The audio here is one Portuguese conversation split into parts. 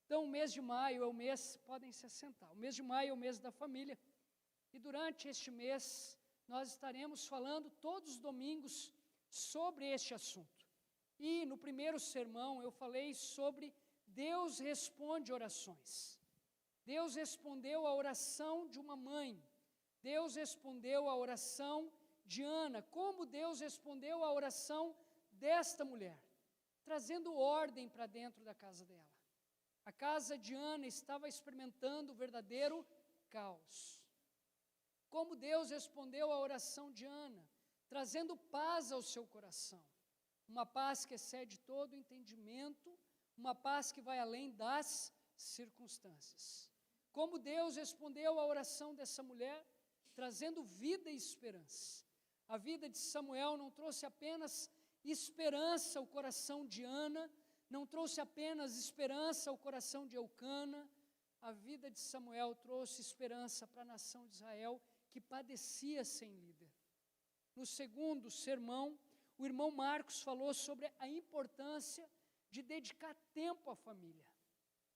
Então, o mês de maio é o mês, podem se assentar, o mês de maio é o mês da família, e durante este mês, nós estaremos falando todos os domingos sobre este assunto. E no primeiro sermão eu falei sobre Deus responde orações. Deus respondeu a oração de uma mãe, Deus respondeu a oração de Ana, como Deus respondeu a oração desta mulher, trazendo ordem para dentro da casa dela. A casa de Ana estava experimentando o verdadeiro caos. Como Deus respondeu à oração de Ana, trazendo paz ao seu coração. Uma paz que excede todo o entendimento, uma paz que vai além das circunstâncias. Como Deus respondeu à oração dessa mulher, trazendo vida e esperança. A vida de Samuel não trouxe apenas esperança ao coração de Ana, não trouxe apenas esperança ao coração de Eucana, a vida de Samuel trouxe esperança para a nação de Israel, que padecia sem líder. No segundo sermão, o irmão Marcos falou sobre a importância de dedicar tempo à família.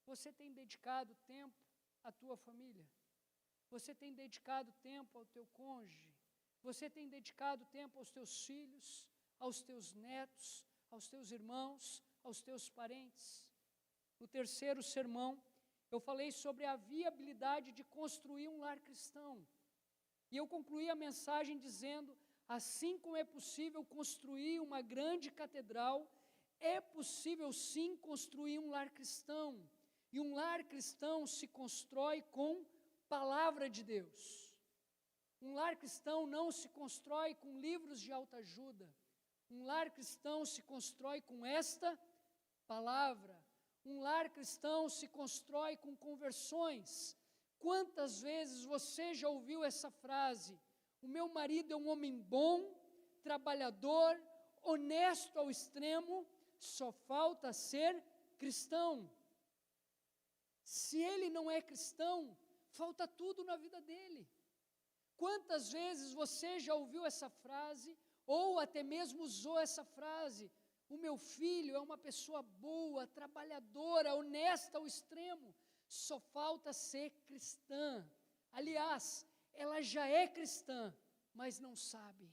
Você tem dedicado tempo à tua família? Você tem dedicado tempo ao teu cônjuge? Você tem dedicado tempo aos teus filhos, aos teus netos, aos teus irmãos, aos teus parentes? No terceiro sermão, eu falei sobre a viabilidade de construir um lar cristão. E eu concluí a mensagem dizendo, assim como é possível construir uma grande catedral, é possível sim construir um lar cristão. E um lar cristão se constrói com palavra de Deus. Um lar cristão não se constrói com livros de autoajuda. Um lar cristão se constrói com esta palavra. Um lar cristão se constrói com conversões. Quantas vezes você já ouviu essa frase? O meu marido é um homem bom, trabalhador, honesto ao extremo, só falta ser cristão. Se ele não é cristão, falta tudo na vida dele. Quantas vezes você já ouviu essa frase, ou até mesmo usou essa frase? O meu filho é uma pessoa boa, trabalhadora, honesta ao extremo, só falta ser cristã. Aliás, ela já é cristã, mas não sabe.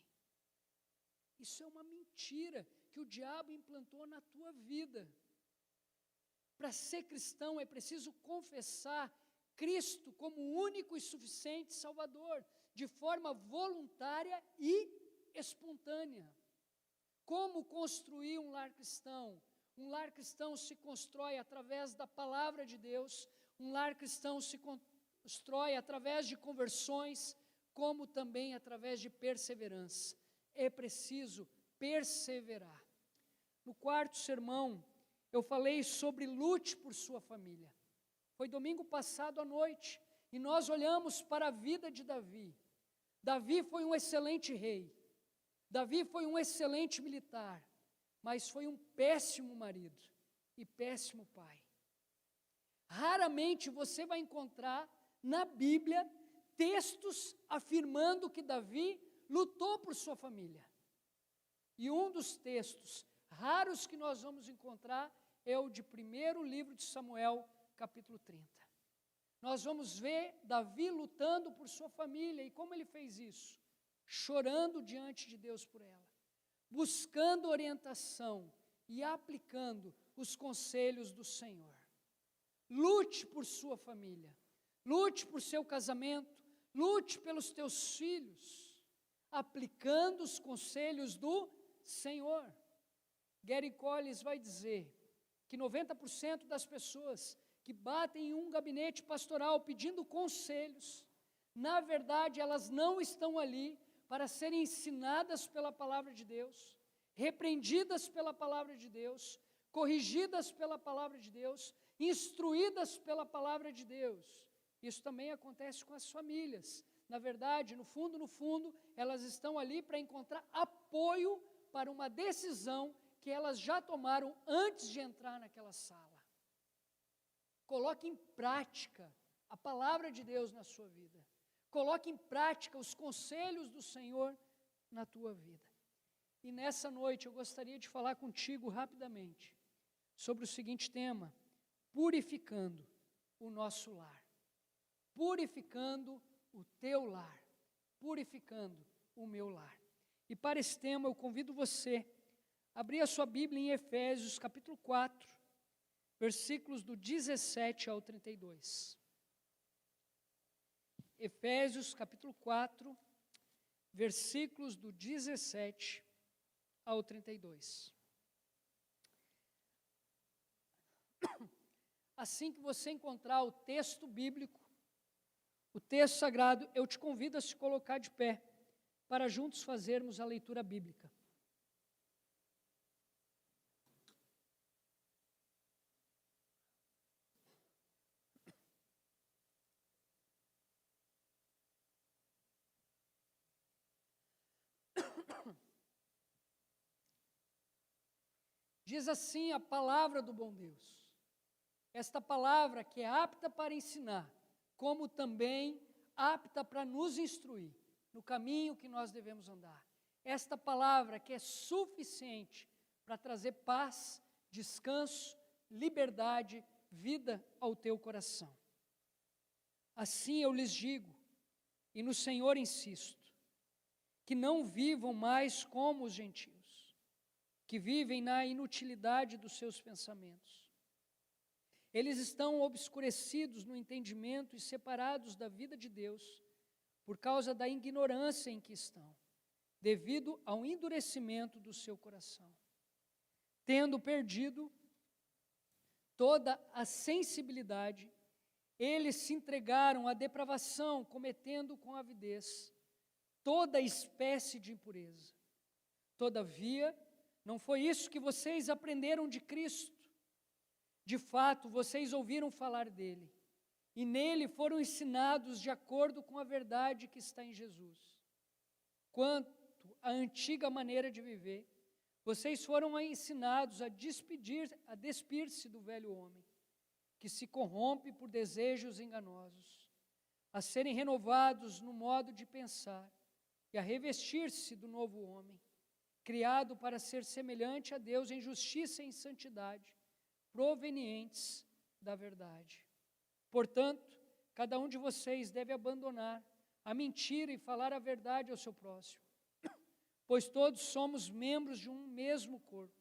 Isso é uma mentira que o diabo implantou na tua vida. Para ser cristão é preciso confessar Cristo como o único e suficiente Salvador, de forma voluntária e espontânea. Como construir um lar cristão? Um lar cristão se constrói através da palavra de Deus, um lar cristão se constrói através de conversões, como também através de perseverança. É preciso perseverar. No quarto sermão, eu falei sobre lute por sua família. Foi domingo passado à noite, e nós olhamos para a vida de Davi. Davi foi um excelente rei. Davi foi um excelente militar, mas foi um péssimo marido e péssimo pai. Raramente você vai encontrar na Bíblia textos afirmando que Davi lutou por sua família. E um dos textos raros que nós vamos encontrar é o de primeiro livro de Samuel, capítulo 30. Nós vamos ver Davi lutando por sua família, e como ele fez isso? Chorando diante de Deus por ela, buscando orientação e aplicando os conselhos do Senhor. Lute por sua família, lute por seu casamento, lute pelos teus filhos, aplicando os conselhos do Senhor. Gary Collins vai dizer que 90% das pessoas que batem em um gabinete pastoral pedindo conselhos, na verdade elas não estão ali para serem ensinadas pela palavra de Deus, repreendidas pela palavra de Deus, corrigidas pela palavra de Deus, instruídas pela palavra de Deus. Isso também acontece com as famílias. Na verdade, no fundo, elas estão ali para encontrar apoio para uma decisão que elas já tomaram antes de entrar naquela sala. Coloque em prática a palavra de Deus na sua vida. Coloque em prática os conselhos do Senhor na tua vida. E nessa noite eu gostaria de falar contigo rapidamente sobre o seguinte tema: purificando o nosso lar, purificando o teu lar, purificando o meu lar. E para esse tema eu convido você a abrir a sua Bíblia em Efésios capítulo 4, versículos do 17 ao 32. Efésios capítulo 4, versículos do 17 ao 32. Assim que você encontrar o texto bíblico, o texto sagrado, eu te convido a se colocar de pé, para juntos fazermos a leitura bíblica. Diz assim a palavra do bom Deus. Esta palavra que é apta para ensinar, como também apta para nos instruir no caminho que nós devemos andar. Esta palavra que é suficiente para trazer paz, descanso, liberdade, vida ao teu coração. Assim eu lhes digo, e no Senhor insisto, que não vivam mais como os gentios, que vivem na inutilidade dos seus pensamentos. Eles estão obscurecidos no entendimento e separados da vida de Deus por causa da ignorância em que estão, devido ao endurecimento do seu coração. Tendo perdido toda a sensibilidade, eles se entregaram à depravação, cometendo com avidez toda espécie de impureza. Todavia, não foi isso que vocês aprenderam de Cristo. De fato, vocês ouviram falar dele, e nele foram ensinados de acordo com a verdade que está em Jesus. Quanto à antiga maneira de viver, vocês foram ensinados a despir-se do velho homem, que se corrompe por desejos enganosos, a serem renovados no modo de pensar e a revestir-se do novo homem, criado para ser semelhante a Deus em justiça e em santidade, provenientes da verdade. Portanto, cada um de vocês deve abandonar a mentira e falar a verdade ao seu próximo, pois todos somos membros de um mesmo corpo.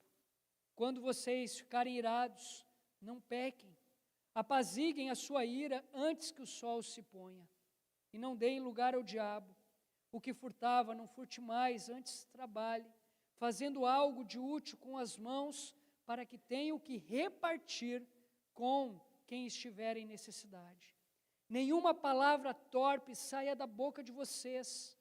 Quando vocês ficarem irados, não pequem, apaziguem a sua ira antes que o sol se ponha, e não deem lugar ao diabo. O que furtava, não furte mais, antes trabalhe, fazendo algo de útil com as mãos, para que tenham que repartir com quem estiver em necessidade. Nenhuma palavra torpe saia da boca de vocês,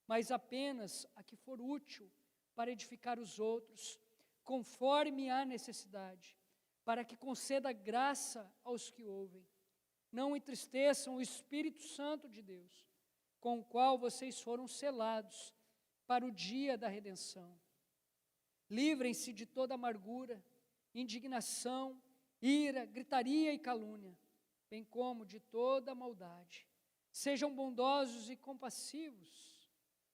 mas apenas a que for útil para edificar os outros, conforme a necessidade, para que conceda graça aos que ouvem. Não entristeçam o Espírito Santo de Deus, com o qual vocês foram selados para o dia da redenção. Livrem-se de toda amargura, indignação, ira, gritaria e calúnia, bem como de toda maldade. Sejam bondosos e compassivos,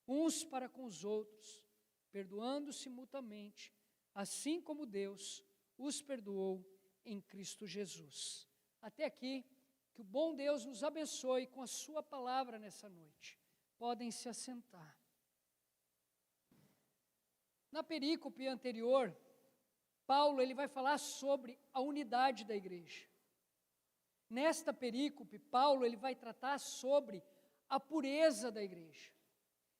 uns para com os outros, perdoando-se mutuamente, assim como Deus os perdoou em Cristo Jesus. Até aqui, que o bom Deus nos abençoe com a sua palavra nessa noite. Podem se assentar. Na perícope anterior, Paulo ele vai falar sobre a unidade da igreja. Nesta perícope, Paulo ele vai tratar sobre a pureza da igreja.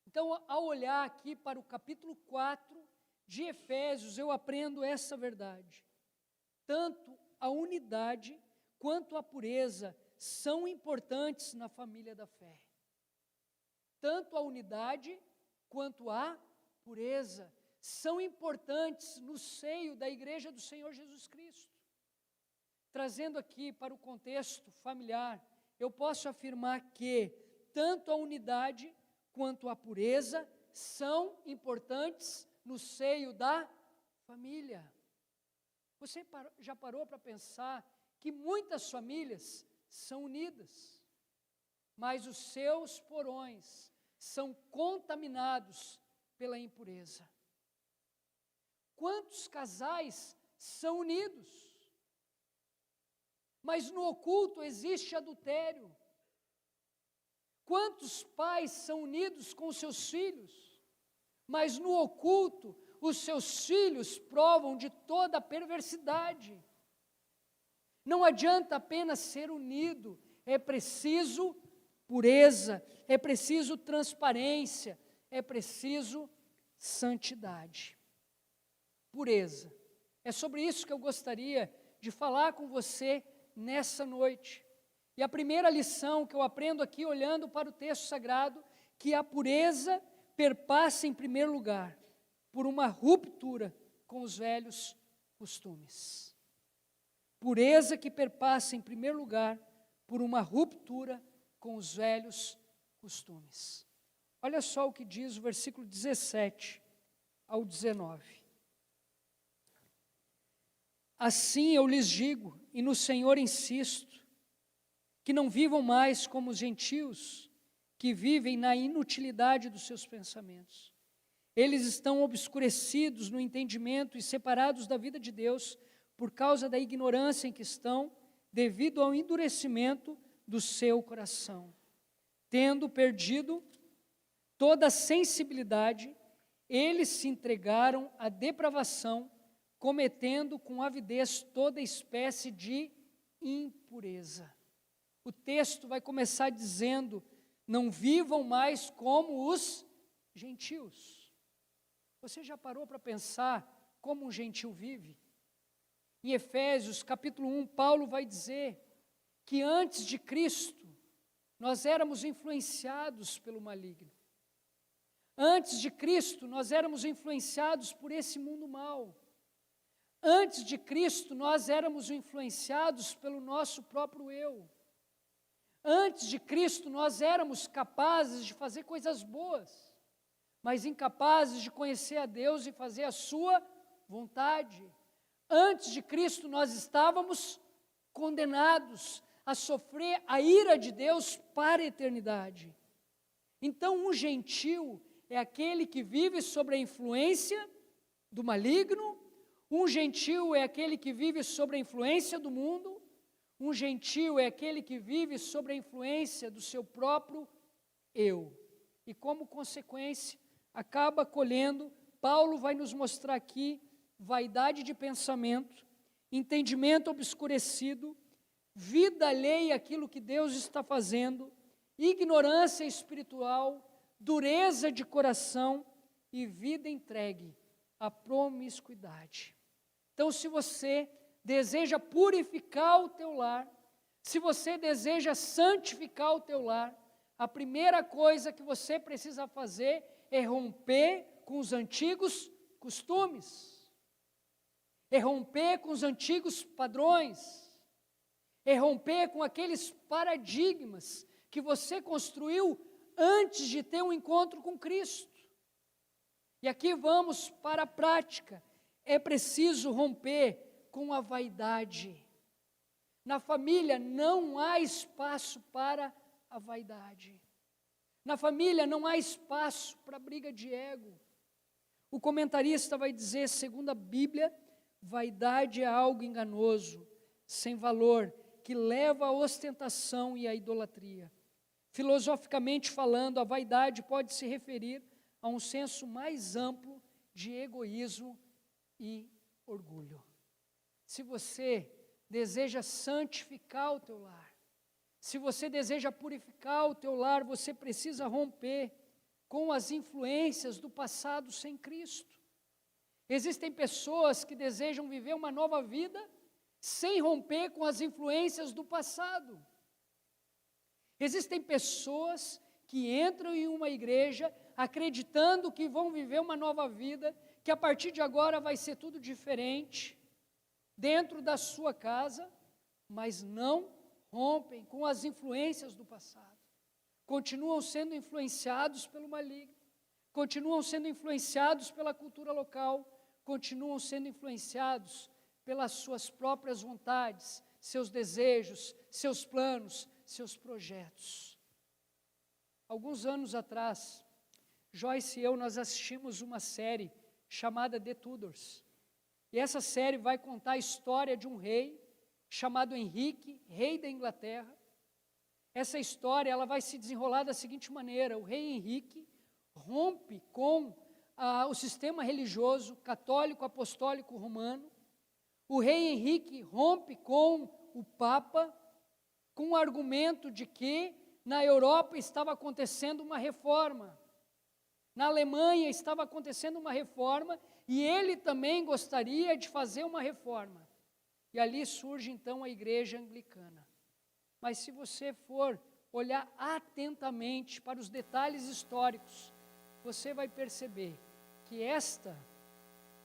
Então, ao olhar aqui para o capítulo 4 de Efésios, eu aprendo essa verdade. Tanto a unidade quanto a pureza são importantes na família da fé. Tanto a unidade quanto a pureza são importantes no seio da igreja do Senhor Jesus Cristo. Trazendo aqui para o contexto familiar, eu posso afirmar que tanto a unidade quanto a pureza são importantes no seio da família. Você já parou para pensar que muitas famílias são unidas, mas os seus porões são contaminados pela impureza? Quantos casais são unidos, mas no oculto existe adultério. Quantos pais são unidos com seus filhos, mas no oculto os seus filhos provam de toda a perversidade. Não adianta apenas ser unido, é preciso pureza, é preciso transparência, é preciso santidade. Pureza. É sobre isso que eu gostaria de falar com você nessa noite. E a primeira lição que eu aprendo aqui, olhando para o texto sagrado, que a pureza perpassa em primeiro lugar por uma ruptura com os velhos costumes. Pureza que perpassa em primeiro lugar por uma ruptura com os velhos costumes. Olha só o que diz o versículo 17 ao 19. Assim eu lhes digo, e no Senhor insisto, que não vivam mais como os gentios, que vivem na inutilidade dos seus pensamentos. Eles estão obscurecidos no entendimento e separados da vida de Deus por causa da ignorância em que estão, devido ao endurecimento do seu coração. Tendo perdido toda a sensibilidade, eles se entregaram à depravação, cometendo com avidez toda espécie de impureza. O texto vai começar dizendo: não vivam mais como os gentios. Você já parou para pensar como um gentil vive? Em Efésios capítulo 1, Paulo vai dizer que antes de Cristo, nós éramos influenciados pelo maligno. Antes de Cristo, nós éramos influenciados por esse mundo mau. Antes de Cristo, nós éramos influenciados pelo nosso próprio eu. Antes de Cristo, nós éramos capazes de fazer coisas boas, mas incapazes de conhecer a Deus e fazer a sua vontade. Antes de Cristo, nós estávamos condenados a sofrer a ira de Deus para a eternidade. Então, um gentio é aquele que vive sob a influência do maligno. Um gentio é aquele que vive sob a influência do mundo. Um gentio é aquele que vive sob a influência do seu próprio eu. E como consequência, acaba colhendo, Paulo vai nos mostrar aqui, vaidade de pensamento, entendimento obscurecido, vida alheia àquilo que Deus está fazendo, ignorância espiritual, dureza de coração e vida entregue à promiscuidade. Então, se você deseja purificar o teu lar, se você deseja santificar o teu lar, a primeira coisa que você precisa fazer é romper com os antigos costumes, é romper com os antigos padrões, é romper com aqueles paradigmas que você construiu antes de ter um encontro com Cristo. E aqui vamos para a prática. É preciso romper com a vaidade. Na família não há espaço para a vaidade. Na família não há espaço para briga de ego. O comentarista vai dizer, segundo a Bíblia, vaidade é algo enganoso, sem valor, que leva à ostentação e à idolatria. Filosoficamente falando, a vaidade pode se referir a um senso mais amplo de egoísmo e orgulho. Se você deseja santificar o teu lar, se você deseja purificar o teu lar, você precisa romper com as influências do passado sem Cristo. Existem pessoas que desejam viver uma nova vida sem romper com as influências do passado. Existem pessoas que entram em uma igreja acreditando que vão viver uma nova vida, que a partir de agora vai ser tudo diferente, dentro da sua casa, mas não rompem com as influências do passado. Continuam sendo influenciados pelo maligno, continuam sendo influenciados pela cultura local, continuam sendo influenciados pelas suas próprias vontades, seus desejos, seus planos, seus projetos. Alguns anos atrás, Joyce e eu, nós assistimos uma série chamada The Tudors. E essa série vai contar a história de um rei chamado Henrique, rei da Inglaterra. Essa história ela vai se desenrolar da seguinte maneira: o rei Henrique rompe com o sistema religioso católico apostólico romano. O rei Henrique rompe com o Papa, com o argumento de que na Europa estava acontecendo uma reforma, na Alemanha estava acontecendo uma reforma, e ele também gostaria de fazer uma reforma. E ali surge então a igreja anglicana. Mas se você for olhar atentamente para os detalhes históricos, você vai perceber que esta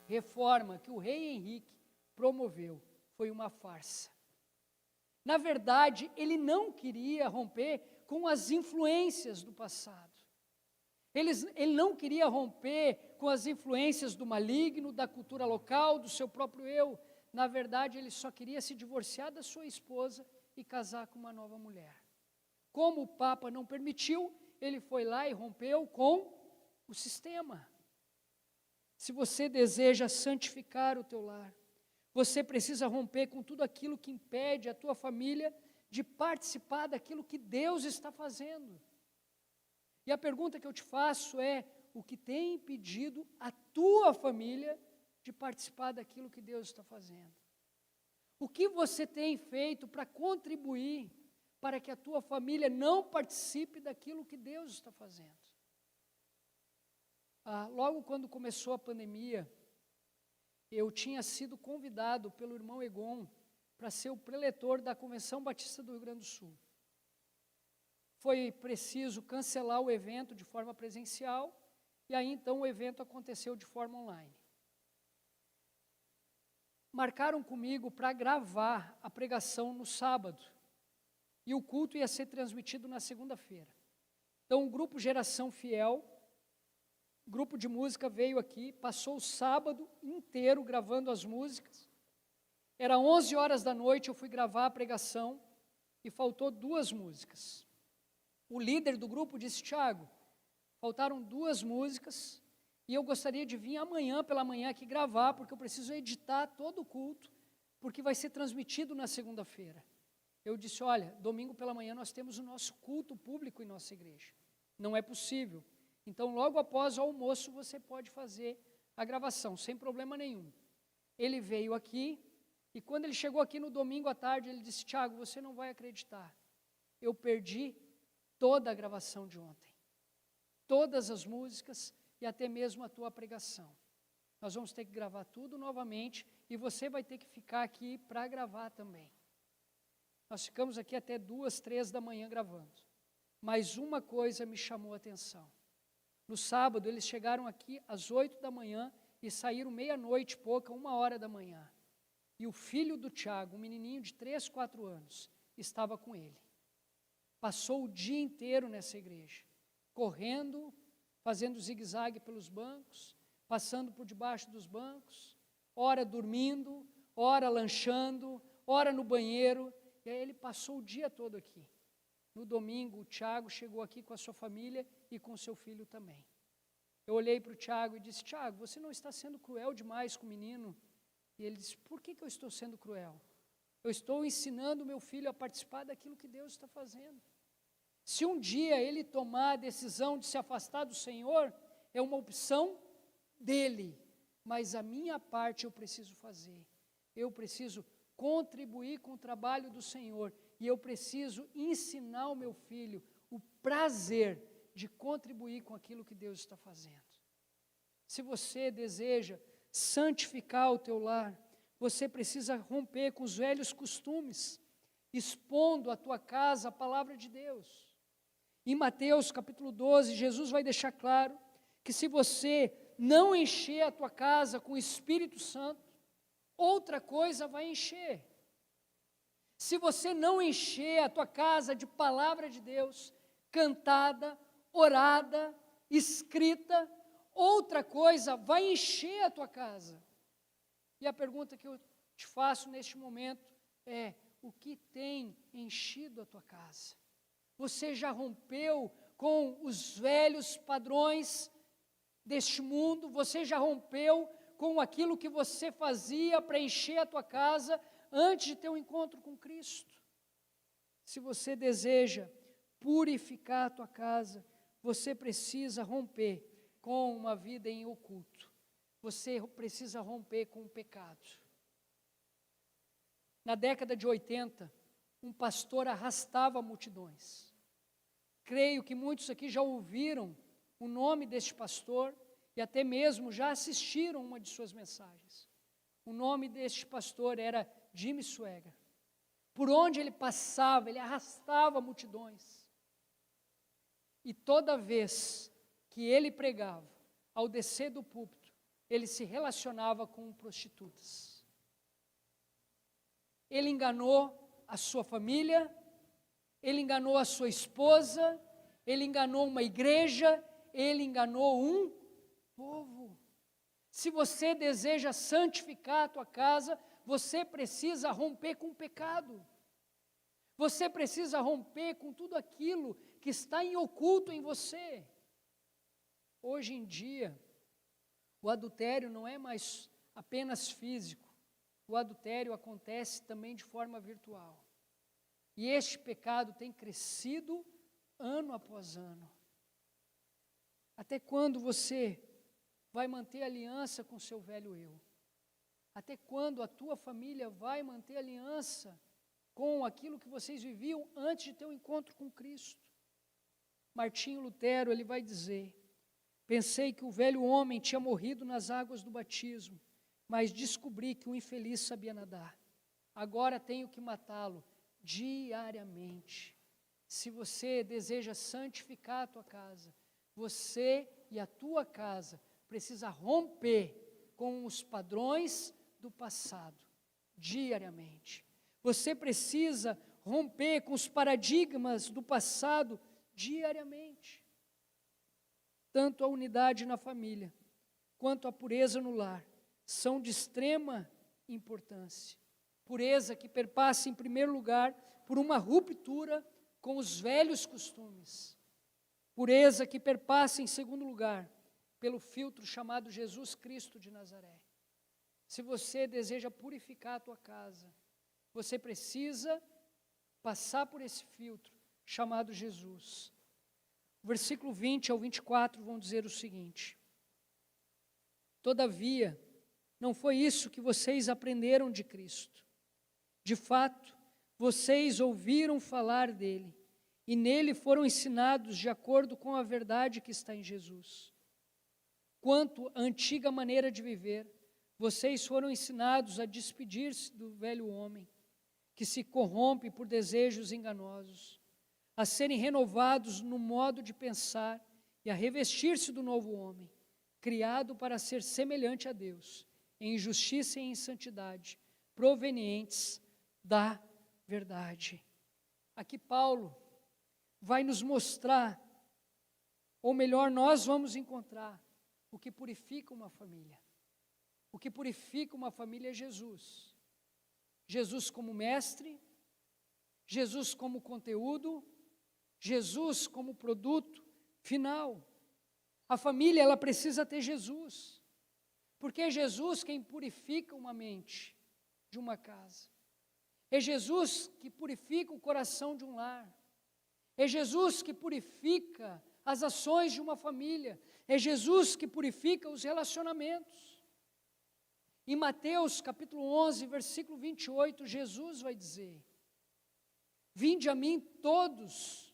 reforma que o rei Henrique promoveu foi uma farsa. Na verdade, ele não queria romper com as influências do passado. Ele não queria romper com as influências do maligno, da cultura local, do seu próprio eu. Na verdade, ele só queria se divorciar da sua esposa e casar com uma nova mulher. Como o Papa não permitiu, ele foi lá e rompeu com o sistema. Se você deseja santificar o teu lar, você precisa romper com tudo aquilo que impede a tua família de participar daquilo que Deus está fazendo. E a pergunta que eu te faço é: o que tem impedido a tua família de participar daquilo que Deus está fazendo? O que você tem feito para contribuir para que a tua família não participe daquilo que Deus está fazendo? Logo quando começou a pandemia, eu tinha sido convidado pelo irmão Egon para ser o preletor da Convenção Batista do Rio Grande do Sul. Foi preciso cancelar o evento de forma presencial, e aí então o evento aconteceu de forma online. Marcaram comigo para gravar a pregação no sábado, e o culto ia ser transmitido na segunda-feira. Então o grupo Geração Fiel, grupo de música, veio aqui, passou o sábado inteiro gravando as músicas. Era 11 horas da noite, eu fui gravar a pregação e faltou 2 músicas. O líder do grupo disse: Tiago, faltaram 2 músicas e eu gostaria de vir amanhã pela manhã aqui gravar, porque eu preciso editar todo o culto, porque vai ser transmitido na segunda-feira. Eu disse: olha, domingo pela manhã nós temos o nosso culto público em nossa igreja. Não é possível. Então, logo após o almoço, você pode fazer a gravação, sem problema nenhum. Ele veio aqui, e quando ele chegou aqui no domingo à tarde, ele disse: Tiago, você não vai acreditar, eu perdi toda a gravação de ontem, todas as músicas e até mesmo a tua pregação. Nós vamos ter que gravar tudo novamente, e você vai ter que ficar aqui para gravar também. Nós ficamos aqui até 2, 3 da manhã gravando. Mas uma coisa me chamou a atenção. No sábado, eles chegaram aqui às 8 da manhã e saíram meia-noite, pouca, 1h da manhã. E o filho do Tiago, um menininho de 3, 4 anos, estava com ele. Passou o dia inteiro nessa igreja, correndo, fazendo zigue-zague pelos bancos, passando por debaixo dos bancos, ora dormindo, ora lanchando, ora no banheiro. E aí ele passou o dia todo aqui. No domingo, o Tiago chegou aqui com a sua família e com o seu filho também. Eu olhei para o Tiago e disse: Tiago, você não está sendo cruel demais com o menino? E ele disse: por que eu estou sendo cruel? Eu estou ensinando o meu filho a participar daquilo que Deus está fazendo. Se um dia ele tomar a decisão de se afastar do Senhor, é uma opção dele, mas a minha parte eu preciso fazer. Eu preciso contribuir com o trabalho do Senhor, e eu preciso ensinar o meu filho o prazer de contribuir com aquilo que Deus está fazendo. Se você deseja santificar o teu lar, você precisa romper com os velhos costumes, expondo a tua casa a palavra de Deus. Em Mateus capítulo 12, Jesus vai deixar claro que se você não encher a tua casa com o Espírito Santo, outra coisa vai encher. Se você não encher a tua casa de palavra de Deus, cantada, orada, escrita, outra coisa vai encher a tua casa. E a pergunta que eu te faço neste momento é: o que tem enchido a tua casa? Você já rompeu com os velhos padrões deste mundo? Você já rompeu com aquilo que você fazia para encher a tua casa antes de ter um encontro com Cristo. Se você deseja purificar a tua casa, você precisa romper com uma vida em oculto. Você precisa romper com o pecado. Na década de 80, um pastor arrastava multidões. Creio que muitos aqui já ouviram o nome deste pastor e até mesmo já assistiram uma de suas mensagens. O nome deste pastor era Jimmy Swaggart. Por onde ele passava, ele arrastava multidões. E toda vez que ele pregava, ao descer do púlpito, ele se relacionava com prostitutas. Ele enganou a sua família, ele enganou a sua esposa, ele enganou uma igreja, ele enganou um povo. Se você deseja santificar a tua casa, você precisa romper com o pecado. Você precisa romper com tudo aquilo que está em oculto em você. Hoje em dia, o adultério não é mais apenas físico. O adultério acontece também de forma virtual. E este pecado tem crescido ano após ano. Até quando você vai manter aliança com seu velho eu? Até quando a tua família vai manter aliança com aquilo que vocês viviam antes de ter um encontro com Cristo? Martinho Lutero, ele vai dizer: pensei que o velho homem tinha morrido nas águas do batismo, mas descobri que o infeliz sabia nadar. Agora tenho que matá-lo diariamente. Se você deseja santificar a tua casa, você e a tua casa precisa romper com os padrões do passado, diariamente. Você precisa romper com os paradigmas do passado, diariamente. Tanto a unidade na família, quanto a pureza no lar, são de extrema importância. Pureza que perpassa, em primeiro lugar, por uma ruptura com os velhos costumes. Pureza que perpassa, em segundo lugar, pelo filtro chamado Jesus Cristo de Nazaré. Se você deseja purificar a tua casa, você precisa passar por esse filtro chamado Jesus. O versículo 20 ao 24 vão dizer o seguinte: todavia, não foi isso que vocês aprenderam de Cristo. De fato, vocês ouviram falar dele, e nele foram ensinados de acordo com a verdade que está em Jesus. Quanto à antiga maneira de viver, vocês foram ensinados a despedir-se do velho homem, que se corrompe por desejos enganosos, a serem renovados no modo de pensar e a revestir-se do novo homem, criado para ser semelhante a Deus, em justiça e em santidade, provenientes da verdade. Aqui Paulo vai nos mostrar, ou melhor, nós vamos encontrar o que purifica uma família. O que purifica uma família é Jesus. Jesus como mestre, Jesus como conteúdo, Jesus como produto final. A família, ela precisa ter Jesus, porque é Jesus quem purifica uma mente de uma casa. É Jesus que purifica o coração de um lar. É Jesus que purifica as ações de uma família. É Jesus que purifica os relacionamentos. Em Mateus capítulo 11, versículo 28, Jesus vai dizer: vinde a mim todos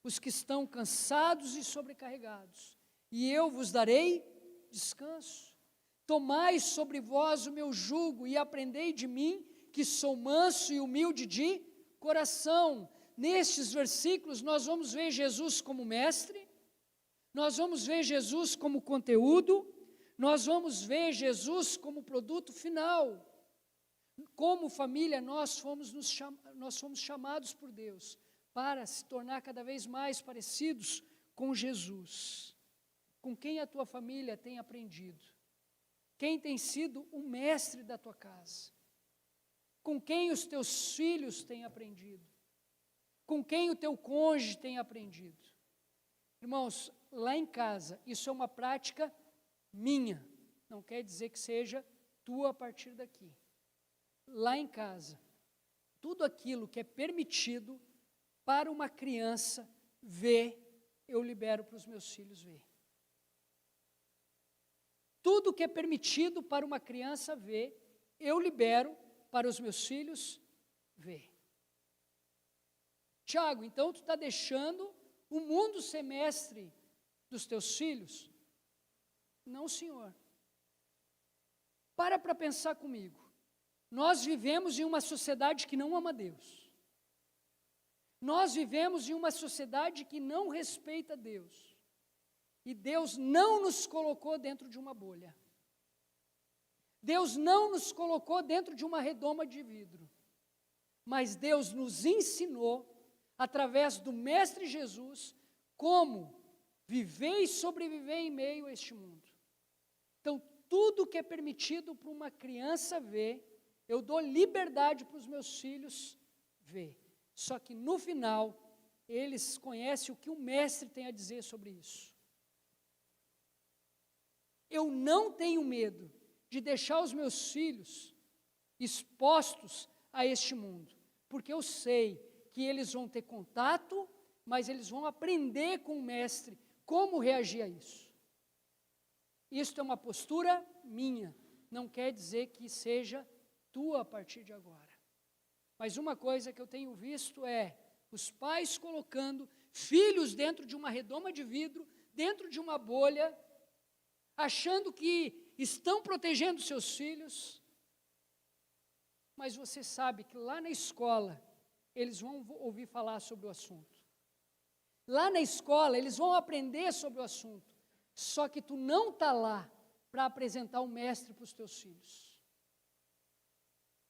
os que estão cansados e sobrecarregados, e eu vos darei descanso. Tomai sobre vós o meu jugo e aprendei de mim, que sou manso e humilde de coração. Nestes versículos nós vamos ver Jesus como mestre, nós vamos ver Jesus como conteúdo, nós vamos ver Jesus como produto final. Como família, nós fomos chamados por Deus para se tornar cada vez mais parecidos com Jesus. Com quem a tua família tem aprendido? Quem tem sido o mestre da tua casa? Com quem os teus filhos têm aprendido? Com quem o teu cônjuge tem aprendido? Irmãos, lá em casa, isso é uma prática minha, não quer dizer que seja tua a partir daqui. lá em casa, tudo aquilo que é permitido para uma criança ver, eu libero para os meus filhos ver. Tudo que é permitido para uma criança ver, eu libero para os meus filhos ver. Tiago, então tu está deixando o mundo ser mestre dos teus filhos? Não, senhor. Para pensar comigo. Nós vivemos em uma sociedade que não ama Deus. Nós vivemos em uma sociedade que não respeita Deus. E Deus não nos colocou dentro de uma bolha. Deus não nos colocou dentro de uma redoma de vidro. Mas Deus nos ensinou, através do Mestre Jesus, como viver e sobreviver em meio a este mundo. Então, tudo que é permitido para uma criança ver, eu dou liberdade para os meus filhos ver. Só que no final, eles conhecem o que o Mestre tem a dizer sobre isso. Eu não tenho medo de deixar os meus filhos expostos a este mundo, porque eu sei que eles vão ter contato, mas eles vão aprender com o Mestre como reagir a isso. Isto é uma postura minha, não quer dizer que seja tua a partir de agora. Mas uma coisa que eu tenho visto é os pais colocando filhos dentro de uma redoma de vidro, dentro de uma bolha, achando que estão protegendo seus filhos, mas você sabe que lá na escola eles vão ouvir falar sobre o assunto. Lá na escola eles vão aprender sobre o assunto, só que tu não está lá para apresentar o Mestre para os teus filhos.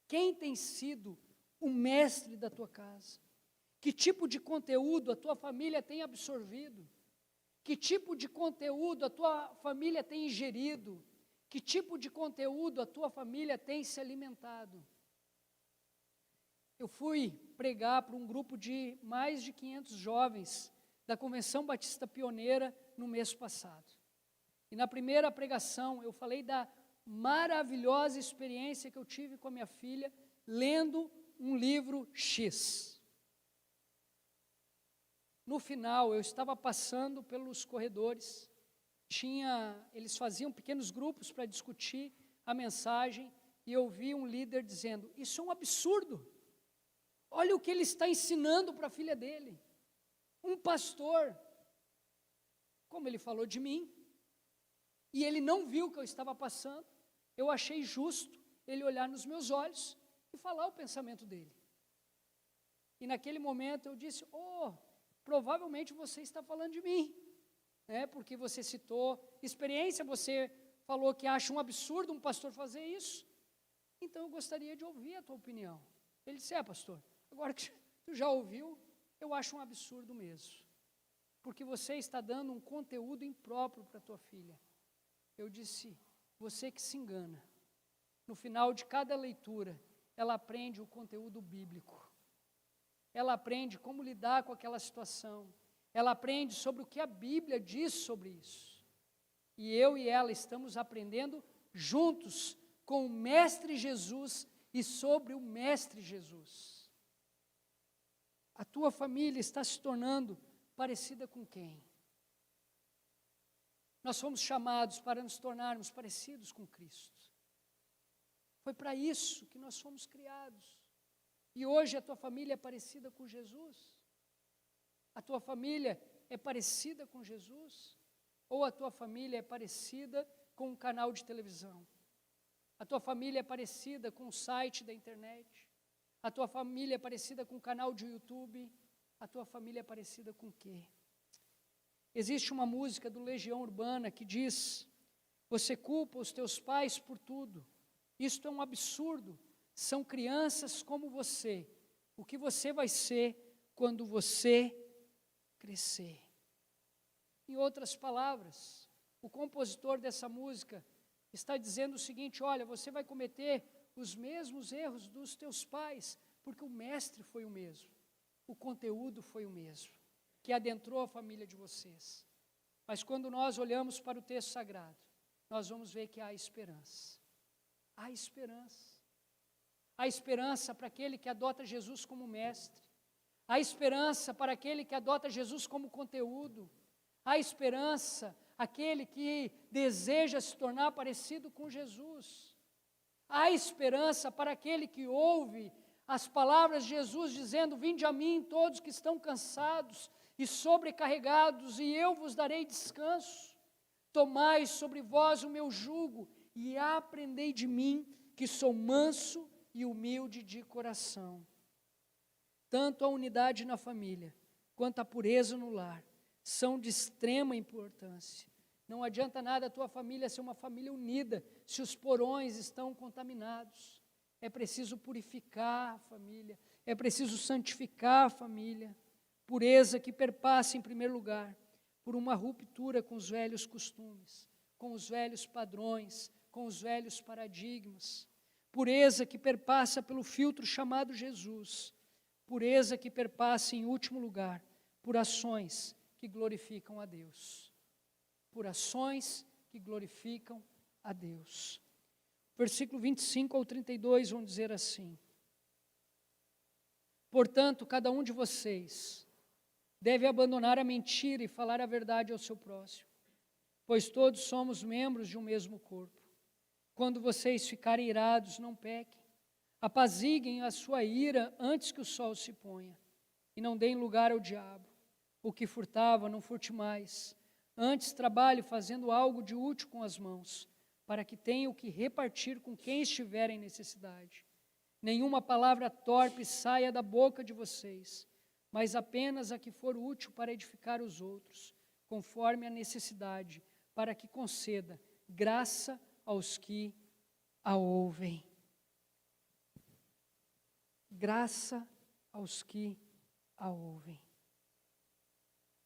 Quem tem sido o mestre da tua casa? Que tipo de conteúdo a tua família tem absorvido? Que tipo de conteúdo a tua família tem ingerido? Que tipo de conteúdo a tua família tem se alimentado? Eu fui pregar para um grupo de mais de 500 jovens da Convenção Batista Pioneira no mês passado. E na primeira pregação eu falei da maravilhosa experiência que eu tive com a minha filha lendo um livro X. No final, eu estava passando pelos corredores, eles faziam pequenos grupos para discutir a mensagem, e eu vi um líder dizendo, isso é um absurdo, olha o que ele está ensinando para a filha dele, um pastor, como ele falou de mim, e ele não viu o que eu estava passando, eu achei justo ele olhar nos meus olhos e falar o pensamento dele. E naquele momento eu disse, provavelmente você está falando de mim, né? Porque você citou experiência, você falou que acha um absurdo um pastor fazer isso, então eu gostaria de ouvir a tua opinião. Ele disse, pastor, agora que tu já ouviu, eu acho um absurdo mesmo, porque você está dando um conteúdo impróprio para a tua filha. Eu disse, você que se engana, no final de cada leitura, ela aprende o conteúdo bíblico. Ela aprende como lidar com aquela situação. Ela aprende sobre o que a Bíblia diz sobre isso. E eu e ela estamos aprendendo juntos com o Mestre Jesus e sobre o Mestre Jesus. A tua família está se tornando parecida com quem? Nós fomos chamados para nos tornarmos parecidos com Cristo. Foi para isso que nós fomos criados. E hoje a tua família é parecida com Jesus? A tua família é parecida com Jesus? Ou a tua família é parecida com um canal de televisão? A tua família é parecida com um site da internet? A tua família é parecida com um canal de YouTube? A tua família é parecida com o quê? Existe uma música do Legião Urbana que diz, você culpa os teus pais por tudo. Isto é um absurdo. São crianças como você. O que você vai ser quando você crescer? Em outras palavras, o compositor dessa música está dizendo o seguinte, olha, você vai cometer os mesmos erros dos teus pais, porque o mestre foi o mesmo, o conteúdo foi o mesmo, que adentrou a família de vocês. Mas quando nós olhamos para o texto sagrado, nós vamos ver que há esperança. Há esperança. há esperança para aquele que adota Jesus como mestre, há esperança para aquele que adota Jesus como conteúdo, há esperança aquele que deseja se tornar parecido com Jesus, há esperança para aquele que ouve as palavras de Jesus dizendo: vinde a mim todos que estão cansados e sobrecarregados, e eu vos darei descanso. Tomai sobre vós o meu jugo e aprendei de mim, que sou manso e humilde de coração. Tanto a unidade na família, quanto a pureza no lar, são de extrema importância. Não adianta nada a tua família ser uma família unida, se os porões estão contaminados. É preciso purificar a família, é preciso santificar a família. Pureza que perpassa, em primeiro lugar, por uma ruptura com os velhos costumes, com os velhos padrões, com os velhos paradigmas. Pureza que perpassa pelo filtro chamado Jesus. Pureza que perpassa, em último lugar, por ações que glorificam a Deus. Por ações que glorificam a Deus. Versículo 25 ao 32 vão dizer assim: portanto, cada um de vocês deve abandonar a mentira e falar a verdade ao seu próximo, pois todos somos membros de um mesmo corpo. Quando vocês ficarem irados, não pequem. Apaziguem a sua ira antes que o sol se ponha, e não deem lugar ao diabo. O que furtava, não furte mais. Antes trabalhe fazendo algo de útil com as mãos, para que tenha o que repartir com quem estiver em necessidade. Nenhuma palavra torpe saia da boca de vocês, mas apenas a que for útil para edificar os outros, conforme a necessidade, para que conceda graça aos que a ouvem. Graça aos que a ouvem.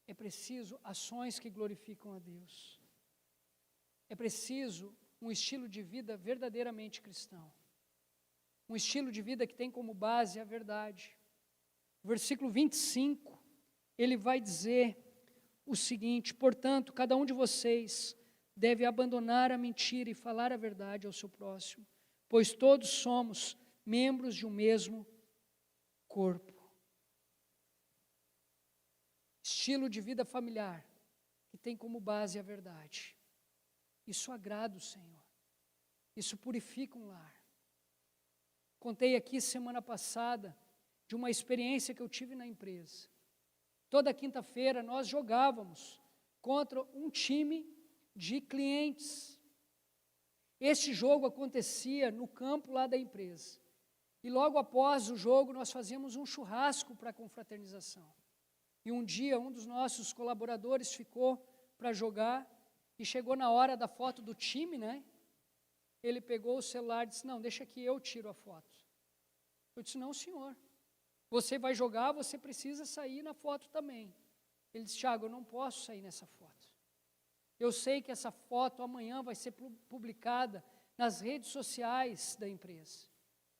É preciso ações que glorificam a Deus. É preciso um estilo de vida verdadeiramente cristão. Um estilo de vida que tem como base a verdade. O versículo 25, ele vai dizer o seguinte: portanto, cada um de vocês deve abandonar a mentira e falar a verdade ao seu próximo, pois todos somos membros de um mesmo corpo. Estilo de vida familiar que tem como base a verdade. Isso agrada o Senhor. Isso purifica um lar. Contei aqui semana passada de uma experiência que eu tive na empresa. Toda quinta-feira nós jogávamos contra um time de clientes. Este jogo acontecia no campo lá da empresa. E logo após o jogo nós fazíamos um churrasco para confraternização. E um dia um dos nossos colaboradores ficou para jogar e chegou na hora da foto do time, né? Ele pegou o celular e disse: não, deixa que eu tiro a foto. Eu disse: não, senhor. Você vai jogar, você precisa sair na foto também. Ele disse: Thiago, eu não posso sair nessa foto. Eu sei que essa foto amanhã vai ser publicada nas redes sociais da empresa.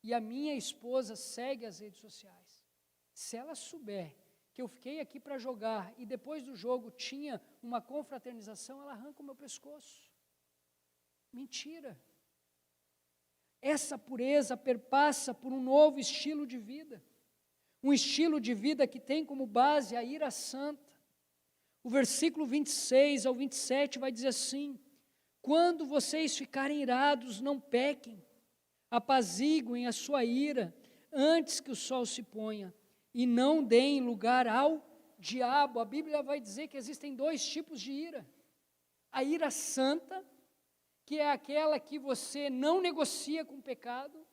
E a minha esposa segue as redes sociais. Se ela souber que eu fiquei aqui para jogar e depois do jogo tinha uma confraternização, ela arranca o meu pescoço. Mentira. Essa pureza perpassa por um novo estilo de vida. Um estilo de vida que tem como base a ira santa. O versículo 26 ao 27 vai dizer assim: quando vocês ficarem irados, não pequem, apaziguem a sua ira antes que o sol se ponha, e não deem lugar ao diabo. A Bíblia vai dizer que existem dois tipos de ira. A ira santa, que é aquela que você não negocia com o pecado,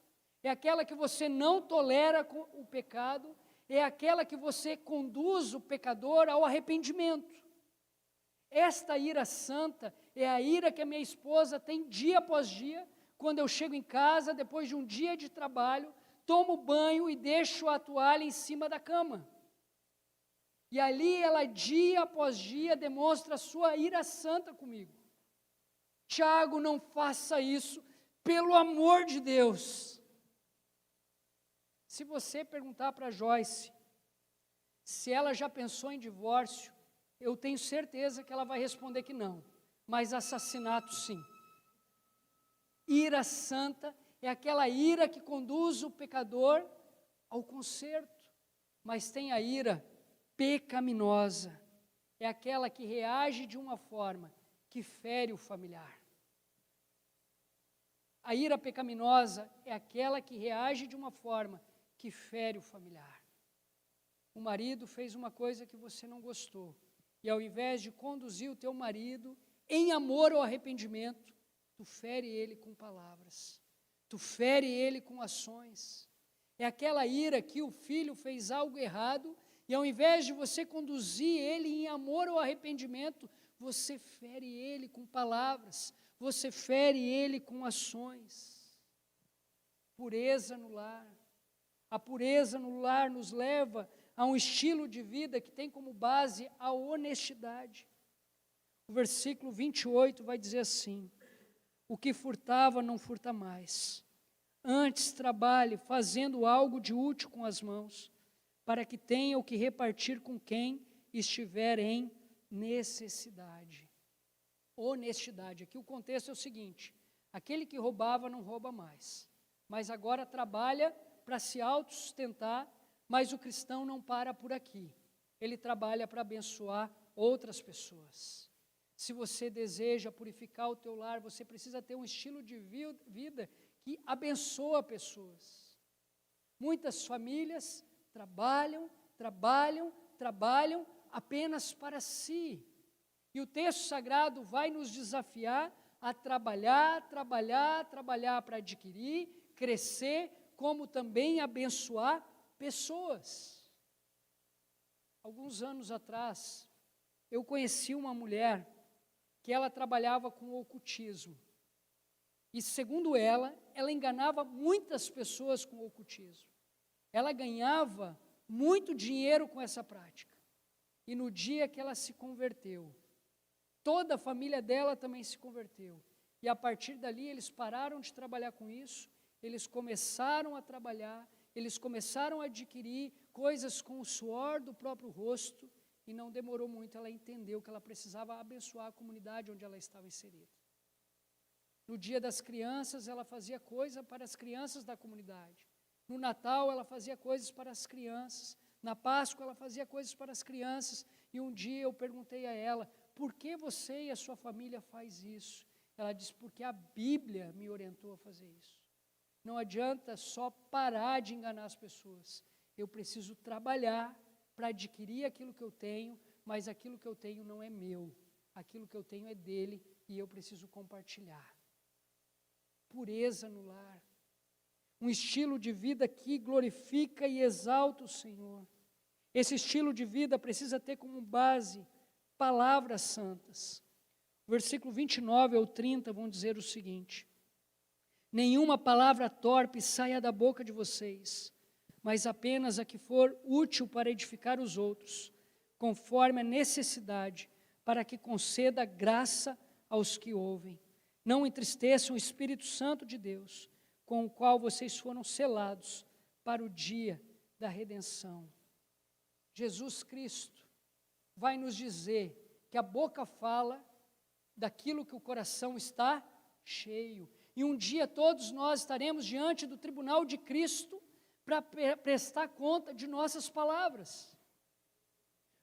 é aquela que você não tolera com o pecado, é aquela que você conduz o pecador ao arrependimento. Esta ira santa é a ira que a minha esposa tem dia após dia, quando eu chego em casa, depois de um dia de trabalho, tomo banho e deixo a toalha em cima da cama. E ali ela, dia após dia, demonstra a sua ira santa comigo. Tiago, não faça isso, pelo amor de Deus. Se você perguntar para Joyce se ela já pensou em divórcio, eu tenho certeza que ela vai responder que não, mas assassinato sim. Ira santa é aquela ira que conduz o pecador ao conserto, mas tem a ira pecaminosa, é aquela que reage de uma forma que fere o familiar. A ira pecaminosa é aquela que reage de uma forma que fere o familiar. O marido fez uma coisa que você não gostou, e ao invés de conduzir o teu marido em amor ou arrependimento, tu fere ele com palavras, tu fere ele com ações. É aquela ira que o filho fez algo errado, e ao invés de você conduzir ele em amor ou arrependimento, você fere ele com palavras, você fere ele com ações. Pureza no lar. A pureza no lar nos leva a um estilo de vida que tem como base a honestidade. O versículo 28 vai dizer assim: o que furtava não furta mais. Antes trabalhe fazendo algo de útil com as mãos, para que tenha o que repartir com quem estiver em necessidade. Honestidade. Aqui o contexto é o seguinte: aquele que roubava não rouba mais, mas agora trabalha para se autossustentar, mas o cristão não para por aqui. Ele trabalha para abençoar outras pessoas. Se você deseja purificar o teu lar, você precisa ter um estilo de vida que abençoa pessoas. Muitas famílias trabalham apenas para si. E o texto sagrado vai nos desafiar a trabalhar para adquirir, crescer, como também abençoar pessoas. Alguns anos atrás, eu conheci uma mulher que ela trabalhava com ocultismo. E segundo ela enganava muitas pessoas com ocultismo. Ela ganhava muito dinheiro com essa prática. E no dia que ela se converteu, toda a família dela também se converteu. E a partir dali eles pararam de trabalhar com isso, eles começaram a trabalhar, eles começaram a adquirir coisas com o suor do próprio rosto, e não demorou muito, ela entendeu que ela precisava abençoar a comunidade onde ela estava inserida. No dia das crianças, ela fazia coisa para as crianças da comunidade. No Natal, ela fazia coisas para as crianças. Na Páscoa, ela fazia coisas para as crianças. E um dia eu perguntei a ela: por que você e a sua família faz isso? Ela disse: porque a Bíblia me orientou a fazer isso. Não adianta só parar de enganar as pessoas. Eu preciso trabalhar para adquirir aquilo que eu tenho, mas aquilo que eu tenho não é meu. Aquilo que eu tenho é dele e eu preciso compartilhar. Pureza no lar. Um estilo de vida que glorifica e exalta o Senhor. Esse estilo de vida precisa ter como base palavras santas. Versículo 29 ao 30 vão dizer o seguinte: nenhuma palavra torpe saia da boca de vocês, mas apenas a que for útil para edificar os outros, conforme a necessidade, para que conceda graça aos que ouvem. Não entristeçam o Espírito Santo de Deus, com o qual vocês foram selados para o dia da redenção. Jesus Cristo vai nos dizer que a boca fala daquilo que o coração está cheio. E um dia todos nós estaremos diante do tribunal de Cristo para prestar conta de nossas palavras.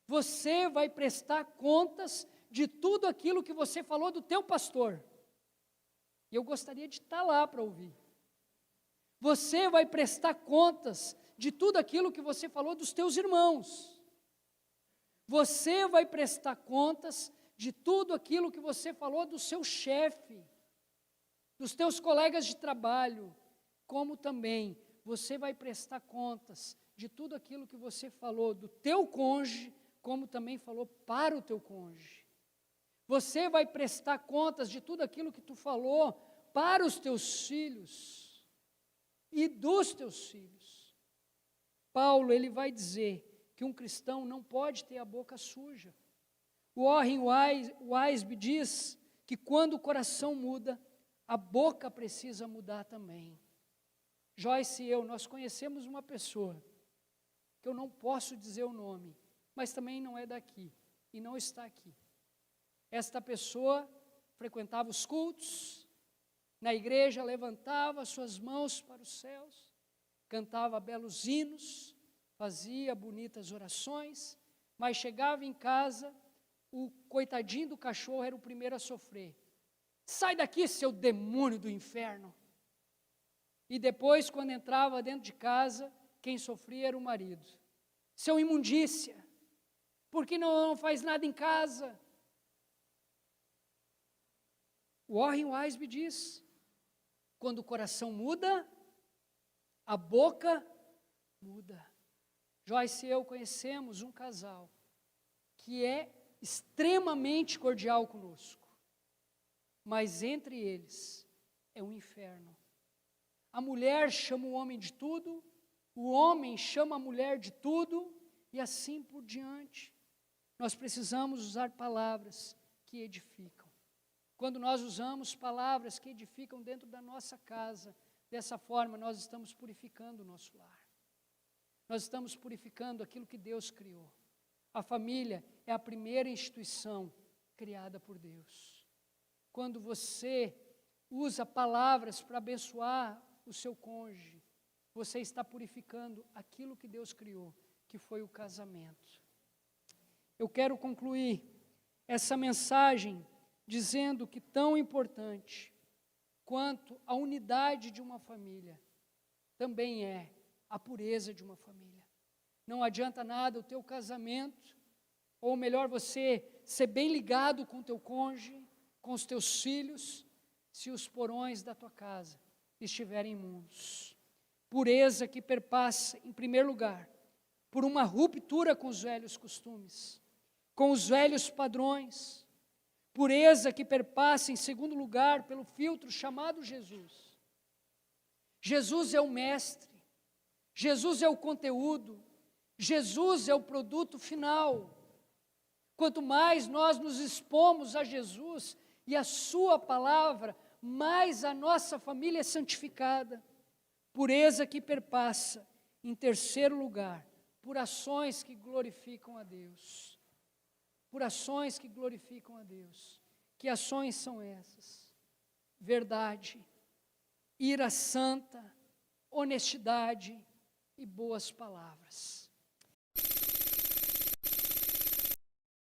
Você vai prestar contas de tudo aquilo que você falou do teu pastor. E eu gostaria de estar lá para ouvir. Você vai prestar contas de tudo aquilo que você falou dos teus irmãos. Você vai prestar contas de tudo aquilo que você falou do seu chefe, dos teus colegas de trabalho, como também você vai prestar contas de tudo aquilo que você falou do teu cônjuge, como também falou para o teu cônjuge. Você vai prestar contas de tudo aquilo que tu falou para os teus filhos e dos teus filhos. Paulo, ele vai dizer que um cristão não pode ter a boca suja. O Warren Wiersbe diz que quando o coração muda, a boca precisa mudar também. Joyce e eu, nós conhecemos uma pessoa, que eu não posso dizer o nome, mas também não é daqui, e não está aqui. Esta pessoa frequentava os cultos, Na igreja levantava suas mãos para os céus, cantava belos hinos, fazia bonitas orações, mas chegava em casa, o coitadinho do cachorro era o primeiro a sofrer. Sai daqui, seu demônio do inferno! E depois, quando entrava dentro de casa, quem sofria era o marido. Seu imundícia, por que não faz nada em casa? Warren Wiersbe diz, quando o coração muda, a boca muda. Joyce e eu conhecemos um casal que é extremamente cordial conosco, mas entre eles é um inferno. A mulher chama o homem de tudo, o homem chama a mulher de tudo, e assim por diante. Nós precisamos usar palavras que edificam. Quando nós usamos palavras que edificam dentro da nossa casa, dessa forma nós estamos purificando o nosso lar. Nós estamos purificando aquilo que Deus criou. A família é a primeira instituição criada por Deus. Quando você usa palavras para abençoar o seu cônjuge, você está purificando aquilo que Deus criou, que foi o casamento. Eu quero concluir essa mensagem dizendo que tão importante quanto a unidade de uma família também é a pureza de uma família. Não adianta nada o teu casamento, ou melhor, você ser bem ligado com o teu cônjuge, com os teus filhos, se os porões da tua casa estiverem imundos. Pureza que perpassa, em primeiro lugar, por uma ruptura com os velhos costumes, com os velhos padrões. Pureza que perpassa, em segundo lugar, pelo filtro chamado Jesus. Jesus é o mestre, Jesus é o conteúdo, Jesus é o produto final. Quanto mais nós nos expomos a Jesus e a sua palavra, mais a nossa família é santificada. Pureza que perpassa, em terceiro lugar, por ações que glorificam a Deus. Por ações que glorificam a Deus. Que ações são essas? Verdade, ira santa, honestidade e boas palavras.